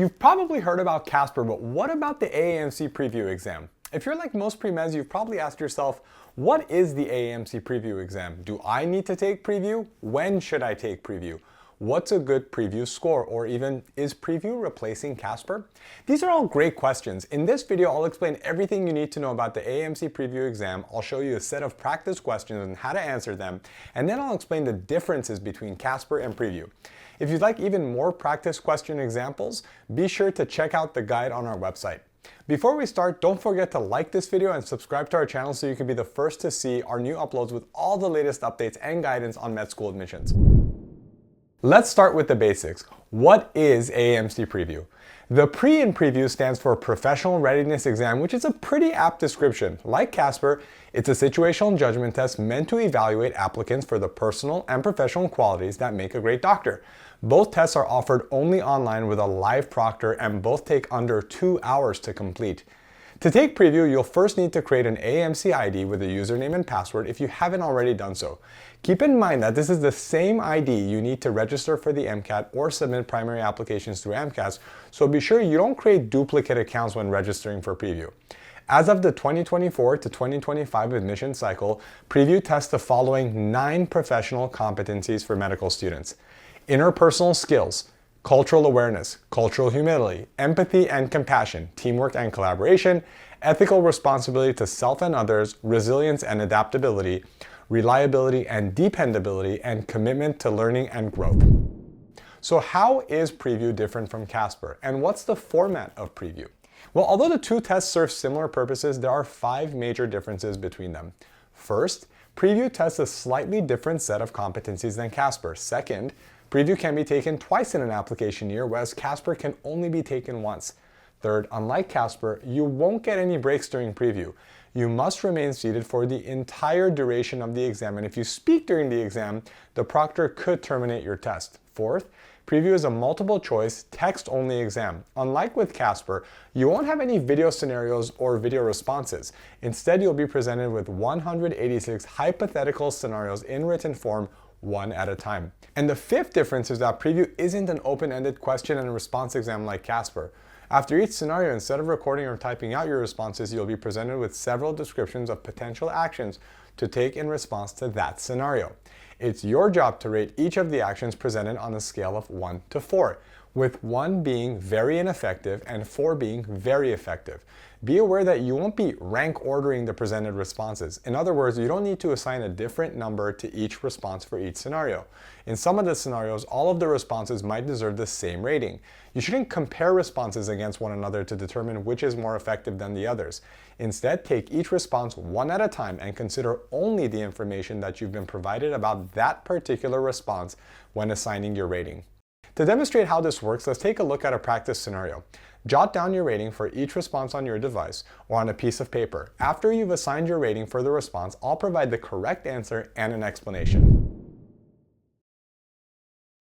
You've probably heard about Casper, but what about the AAMC Preview exam? If you're like most pre-meds, you've probably asked yourself, what is the AAMC Preview exam? Do I need to take Preview? When should I take Preview? What's a good Preview score? Or even, is Preview replacing Casper? These are all great questions. In this video, I'll explain everything you need to know about the AAMC Preview exam. I'll show you a set of practice questions and how to answer them. And then I'll explain the differences between Casper and Preview. If you'd like even more practice question examples, be sure to check out the guide on our website. Before we start, don't forget to like this video and subscribe to our channel so you can be the first to see our new uploads with all the latest updates and guidance on med school admissions. Let's start with the basics. What is AAMC Preview? The Pre in Preview stands for Professional Readiness Exam, which is a pretty apt description. Like Casper, it's a situational judgment test meant to evaluate applicants for the personal and professional qualities that make a great doctor. Both tests are offered only online with a live proctor and both take under 2 hours to complete. To take Preview, you'll first need to create an AAMC ID with a username and password if you haven't already done so. Keep in mind that this is the same ID you need to register for the MCAT or submit primary applications through MCAS, so be sure you don't create duplicate accounts when registering for Preview. As of the 2024 to 2025 admission cycle, Preview tests the following 9 professional competencies for medical students: interpersonal skills, cultural awareness, cultural humility, empathy and compassion, teamwork and collaboration, ethical responsibility to self and others, resilience and adaptability, reliability and dependability, and commitment to learning and growth. So how is Preview different from Casper? And what's the format of Preview? Well, although the two tests serve similar purposes, there are 5 major differences between them. First, Preview tests a slightly different set of competencies than Casper. Second, Preview can be taken twice in an application year, whereas Casper can only be taken once. Third, unlike Casper, you won't get any breaks during Preview. You must remain seated for the entire duration of the exam, and if you speak during the exam, the proctor could terminate your test. Fourth, Preview is a multiple choice, text-only exam. Unlike with Casper, you won't have any video scenarios or video responses. Instead, you'll be presented with 186 hypothetical scenarios in written form, one at a time. And the 5th difference is that Preview isn't an open-ended question and response exam like Casper. After each scenario, instead of recording or typing out your responses, you'll be presented with several descriptions of potential actions to take in response to that scenario. It's your job to rate each of the actions presented on a scale of 1 to 4, with 1 being very ineffective and 4 being very effective. Be aware that you won't be rank ordering the presented responses. In other words, you don't need to assign a different number to each response for each scenario. In some of the scenarios, all of the responses might deserve the same rating. You shouldn't compare responses against one another to determine which is more effective than the others. Instead, take each response one at a time and consider only the information that you've been provided about that particular response when assigning your rating. To demonstrate how this works, let's take a look at a practice scenario. Jot down your rating for each response on your device or on a piece of paper. After you've assigned your rating for the response, I'll provide the correct answer and an explanation.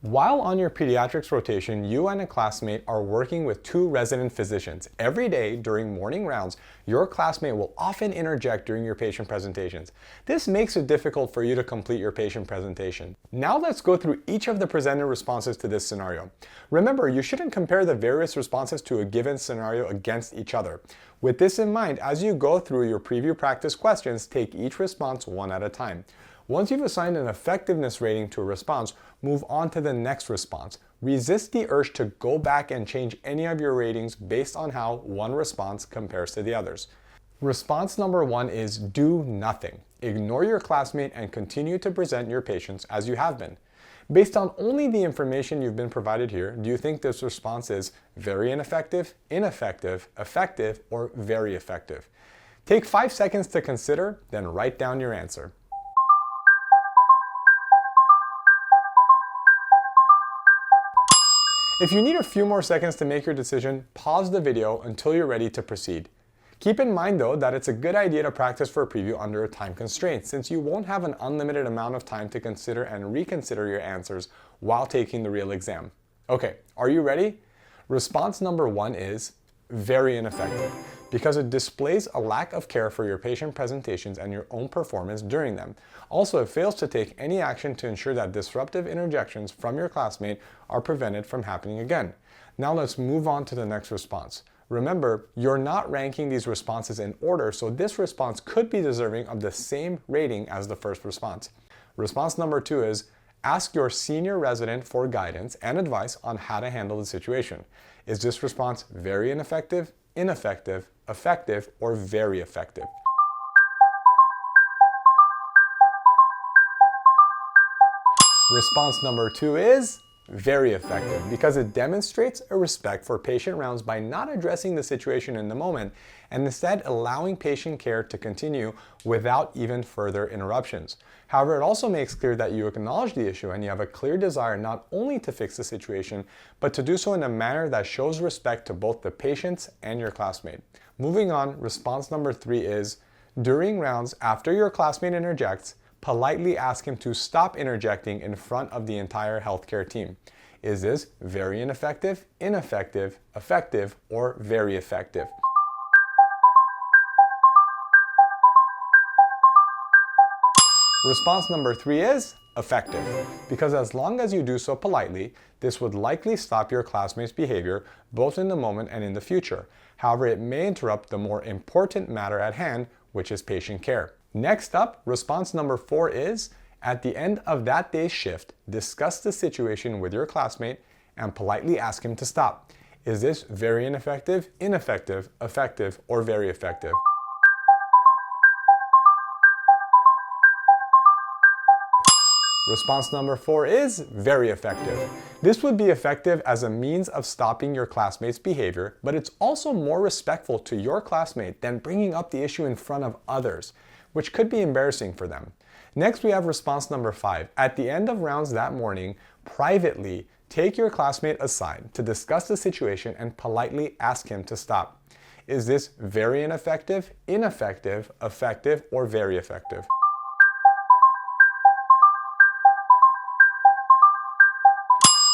While on your pediatrics rotation, you and a classmate are working with 2 resident physicians. Every day during morning rounds, your classmate will often interject during your patient presentations. This makes it difficult for you to complete your patient presentation. Now let's go through each of the presented responses to this scenario. Remember, you shouldn't compare the various responses to a given scenario against each other. With this in mind, as you go through your Preview practice questions, take each response one at a time. Once you've assigned an effectiveness rating to a response, move on to the next response. Resist the urge to go back and change any of your ratings based on how one response compares to the others. Response number 1 is do nothing. Ignore your classmate and continue to present your patients as you have been. Based on only the information you've been provided here, do you think this response is very ineffective, ineffective, effective, or very effective? Take 5 seconds to consider, then write down your answer. If you need a few more seconds to make your decision, pause the video until you're ready to proceed. Keep in mind though that it's a good idea to practice for a preview under a time constraint, since you won't have an unlimited amount of time to consider and reconsider your answers while taking the real exam. Okay, are you ready? Response number 1 is very ineffective, because it displays a lack of care for your patient presentations and your own performance during them. Also, it fails to take any action to ensure that disruptive interjections from your classmate are prevented from happening again. Now let's move on to the next response. Remember, you're not ranking these responses in order, so this response could be deserving of the same rating as the first response. Response number 2 is, ask your senior resident for guidance and advice on how to handle the situation. Is this response very ineffective, ineffective, effective, or very effective? Response number 2 is very effective because it demonstrates a respect for patient rounds by not addressing the situation in the moment and instead allowing patient care to continue without even further interruptions. However, it also makes clear that you acknowledge the issue and you have a clear desire not only to fix the situation, but to do so in a manner that shows respect to both the patients and your classmate. Moving on, response number 3 is, during rounds after your classmate interjects, politely ask him to stop interjecting in front of the entire healthcare team. Is this very ineffective, ineffective, effective, or very effective? Response number 3 is effective, because as long as you do so politely, this would likely stop your classmates' behavior both in the moment and in the future. However, it may interrupt the more important matter at hand, which is patient care. Next up, response number 4 is, at the end of that day's shift, discuss the situation with your classmate and politely ask him to stop. Is this very ineffective, ineffective, effective, or very effective? Response number 4 is very effective. This would be effective as a means of stopping your classmate's behavior, but it's also more respectful to your classmate than bringing up the issue in front of others, which could be embarrassing for them. Next, we have response number 5. At the end of rounds that morning, privately take your classmate aside to discuss the situation and politely ask him to stop. Is this very ineffective, ineffective, effective, or very effective?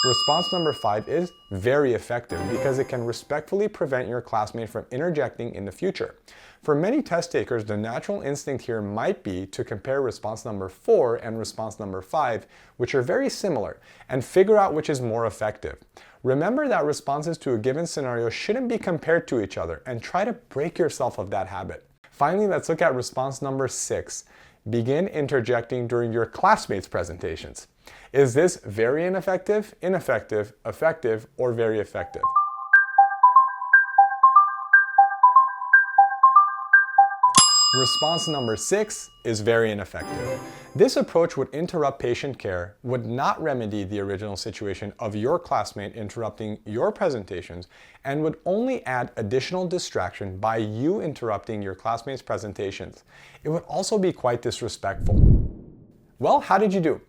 Response number 5 is very effective because it can respectfully prevent your classmate from interjecting in the future. For many test takers, the natural instinct here might be to compare response number 4 and response number 5, which are very similar, and figure out which is more effective. Remember that responses to a given scenario shouldn't be compared to each other, and try to break yourself of that habit. Finally, let's look at response number 6. Begin interjecting during your classmates' presentations. Is this very ineffective, ineffective, effective, or very effective? Response number 6 is very ineffective. This approach would interrupt patient care, would not remedy the original situation of your classmate interrupting your presentations, and would only add additional distraction by you interrupting your classmates' presentations. It would also be quite disrespectful. Well, how did you do?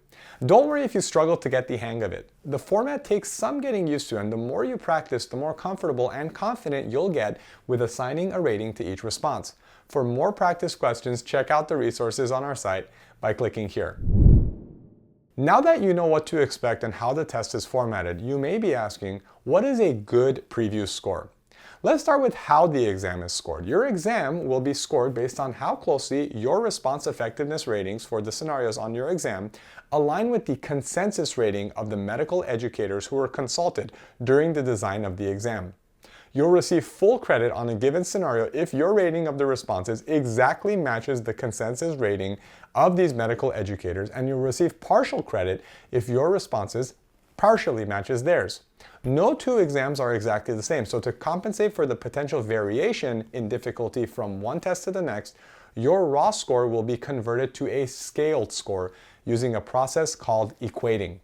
Don't worry if you struggle to get the hang of it. The format takes some getting used to, and the more you practice, the more comfortable and confident you'll get with assigning a rating to each response. For more practice questions, check out the resources on our site by clicking here. Now that you know what to expect and how the test is formatted, you may be asking, what is a good preview score? Let's start with how the exam is scored. Your exam will be scored based on how closely your response effectiveness ratings for the scenarios on your exam align with the consensus rating of the medical educators who were consulted during the design of the exam. You'll receive full credit on a given scenario if your rating of the responses exactly matches the consensus rating of these medical educators, and you'll receive partial credit if your responses partially matches theirs. No two exams are exactly the same, so to compensate for the potential variation in difficulty from one test to the next, your raw score will be converted to a scaled score using a process called equating.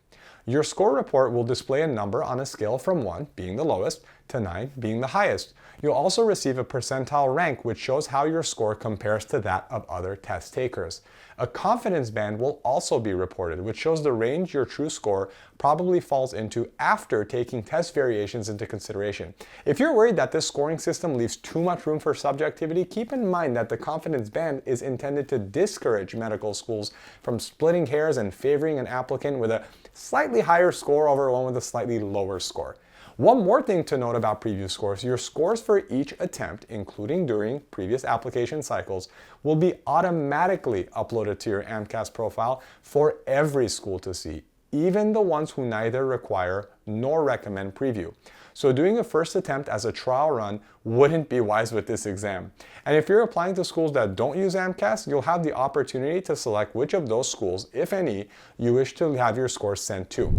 Your score report will display a number on a scale from 1 being the lowest to 9 being the highest. You'll also receive a percentile rank, which shows how your score compares to that of other test takers. A confidence band will also be reported, which shows the range your true score probably falls into after taking test variations into consideration. If you're worried that this scoring system leaves too much room for subjectivity, keep in mind that the confidence band is intended to discourage medical schools from splitting hairs and favoring an applicant with a slightly higher score over one with a slightly lower score. One more thing to note about preview scores, your scores for each attempt, including during previous application cycles, will be automatically uploaded to your AAMCAS profile for every school to see, even the ones who neither require nor recommend preview. so doing a first attempt as a trial run wouldn't be wise with this exam. And if you're applying to schools that don't use AMCAS, you'll have the opportunity to select which of those schools, if any, you wish to have your scores sent to.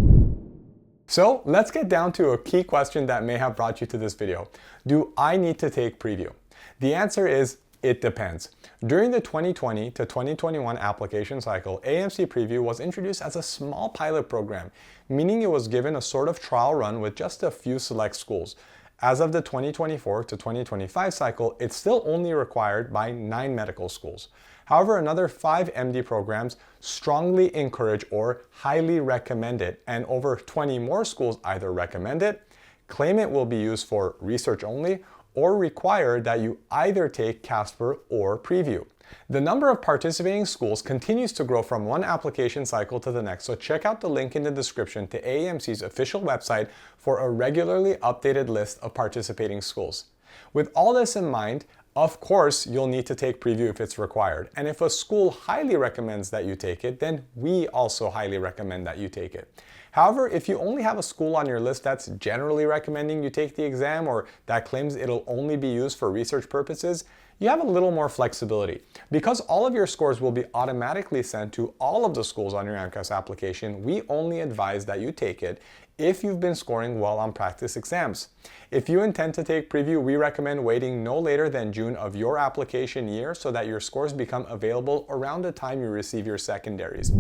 So let's get down to a key question that may have brought you to this video. Do I need to take preview? The answer is it depends. During the 2020 to 2021 application cycle, AAMC PREview was introduced as a small pilot program, meaning it was given a sort of trial run with just a few select schools. As of the 2024 to 2025 cycle, it's still only required by 9 medical schools. However, another 5 MD programs strongly encourage or highly recommend it, and over 20 more schools either recommend it, claim it will be used for research only, or require that you either take Casper or PREview. The number of participating schools continues to grow from one application cycle to the next, so check out the link in the description to AAMC's official website for a regularly updated list of participating schools. With all this in mind, of course, you'll need to take PREview if it's required. And if a school highly recommends that you take it, then we also highly recommend that you take it. However, if you only have a school on your list that's generally recommending you take the exam or that claims it'll only be used for research purposes, you have a little more flexibility. Because all of your scores will be automatically sent to all of the schools on your AMCAS application, we only advise that you take it if you've been scoring well on practice exams. If you intend to take PREview, we recommend waiting no later than June of your application year so that your scores become available around the time you receive your secondaries.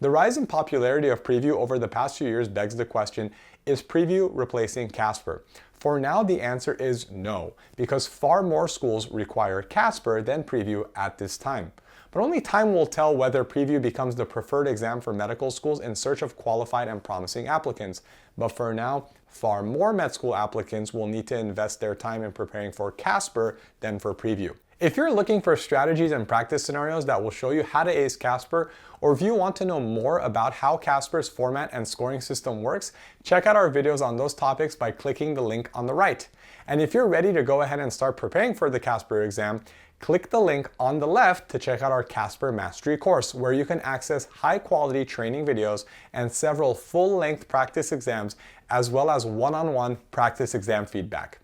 The rise in popularity of PREview over the past few years begs the question, is PREview replacing Casper? For now, the answer is no, because far more schools require Casper than PREview at this time. But only time will tell whether PREview becomes the preferred exam for medical schools in search of qualified and promising applicants. But for now, far more med school applicants will need to invest their time in preparing for Casper than for PREview. If you're looking for strategies and practice scenarios that will show you how to ace Casper, or if you want to know more about how Casper's format and scoring system works, check out our videos on those topics by clicking the link on the right. And if you're ready to go ahead and start preparing for the Casper exam, click the link on the left to check out our Casper Mastery course, where you can access high-quality training videos and several full-length practice exams, as well as one-on-one practice exam feedback.